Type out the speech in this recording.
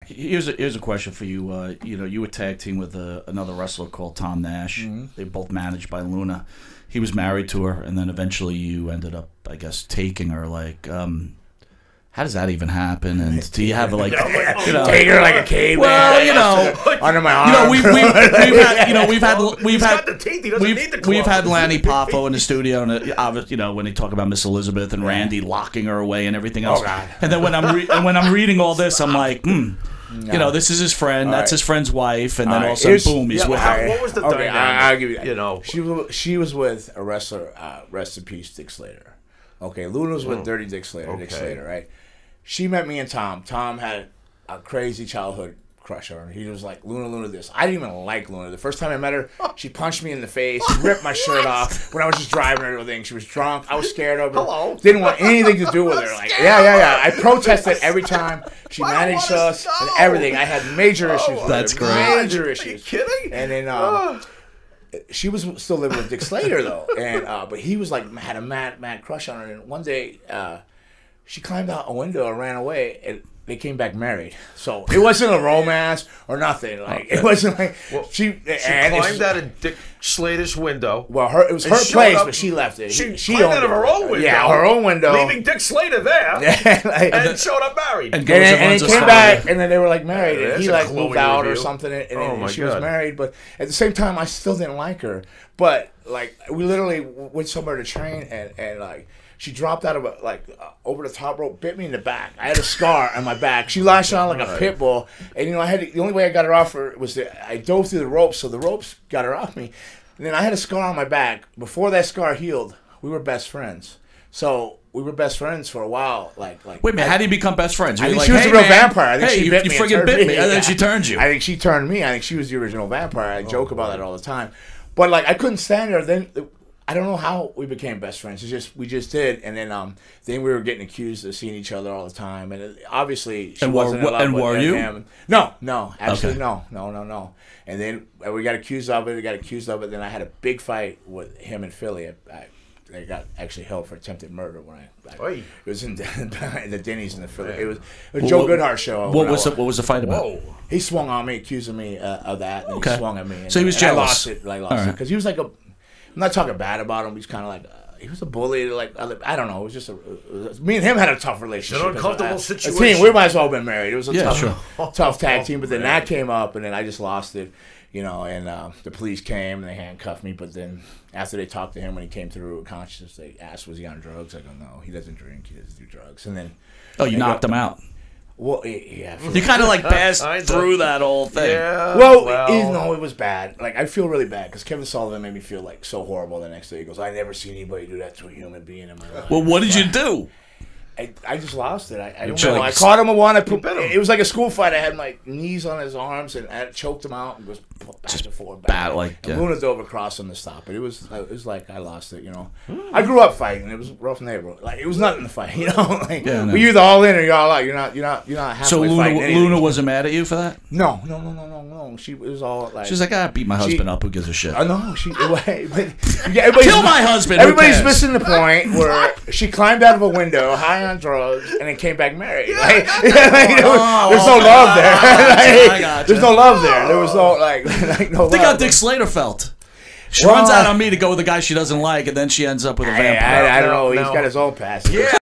Here's a question for you. You were tag team with another wrestler called Tom Nash. They were both managed by Luna. He was married to her, and then eventually you ended up, I guess, taking her. Like, how does that even happen? And do you have like, take her like a caveman? Well, under my arm. We've had Lanny Poffo in the studio, and when they talk about Miss Elizabeth and Randy locking her away and everything else. Oh, God. And then when I'm reading all this, I'm like, this is his friend. That's his friend's wife, and then all of a sudden, boom, he's with her. What was the dynamic? I'll give you that. She was with a wrestler. Rest in peace, Dick Slater. Okay, Luna was with Dirty Dick Slater. Dick Slater, right? She met me and Tom. Tom had a crazy childhood crush on her. He was like, Luna this. I didn't even like Luna. The first time I met her, she punched me in the face, ripped my shirt off when I was just driving her to a thing. She was drunk. I was scared of her. Hello. Didn't want anything to do with her. Like, yeah. I protested every time. She managed us and everything. I had major issues with her. That's great. Major issues. Are you kidding? And then she was still living with Dick Slater, though. And but he was like, had a mad crush on her. And one day, she climbed out a window and ran away, and they came back married. So it wasn't a romance or nothing. Like it wasn't like she climbed out of Dick Slater's window. Well, it was her place, but she left it. She climbed out of her own window. Yeah, her own window, leaving Dick Slater there, and showed up married. And he came back, and then they were like married, and he like moved out or something, and she was married. But at the same time, I still didn't like her. But like we literally went somewhere to train, and like. She dropped out of over the top rope, bit me in the back. I had a scar on my back. She lashed on like a pit bull, and the only way I got her off her was that I dove through the ropes, so the ropes got her off me. And then I had a scar on my back. Before that scar healed, we were best friends. So we were best friends for a while. Wait a minute, how did you become best friends? I think she was a real vampire. I think she bit me. You friggin' bit me, and then she turned you. I think she turned me. I think she was the original vampire. I joke about that all the time. But I couldn't stand her. Then. I don't know how we became best friends. We just did, and then we were getting accused of seeing each other all the time, and obviously she wasn't in love with him. No, absolutely no. And then we got accused of it. Then I had a big fight with him in Philly. I got actually held for attempted murder when it was in the Denny's in the Philly. It was a Joe Goodhart show. What was the fight about? Whoa. He swung on me, accusing me of that. And he swung at me. And so he was jealous. I lost it because he was like I'm not talking bad about him. He's kind of like he was a bully. I don't know. It was just me and him had a tough relationship. An uncomfortable situation. We might as well have been married. It was a tough tag team. But then that came up, and then I just lost it. And the police came and they handcuffed me. But then after they talked to him when he came through with consciousness, they asked, was he on drugs? I go, no, he doesn't drink. He doesn't do drugs. And then you knocked him out. Well, yeah. You kind of passed through that whole thing. Yeah, well, it was bad. I feel really bad because Kevin Sullivan made me feel so horrible the next day. He goes, I never seen anybody do that to a human being in my life. Well, what did you do? I just lost it. I don't know. I caught him at one. It was like a school fight. I had my knees on his arms and I choked him out and was back and forth. And Luna dove across on the stop. But it was like I lost it. I grew up fighting. It was a rough neighborhood. It was nothing to fight. We're either all in or you're all out. You're not halfway so Luna wasn't mad at you for that? No. She was all like. She's like, I beat my husband up. Who gives a shit? No, kill my husband. Everybody's missing the point where she climbed out of a window high on drugs and then came back married. There's no love there. There's no love there. There was no no. Think how Dick Slater felt. She runs out on me to go with a guy she doesn't like, and then she ends up with a vampire. I don't know. He's got his own past. Yeah,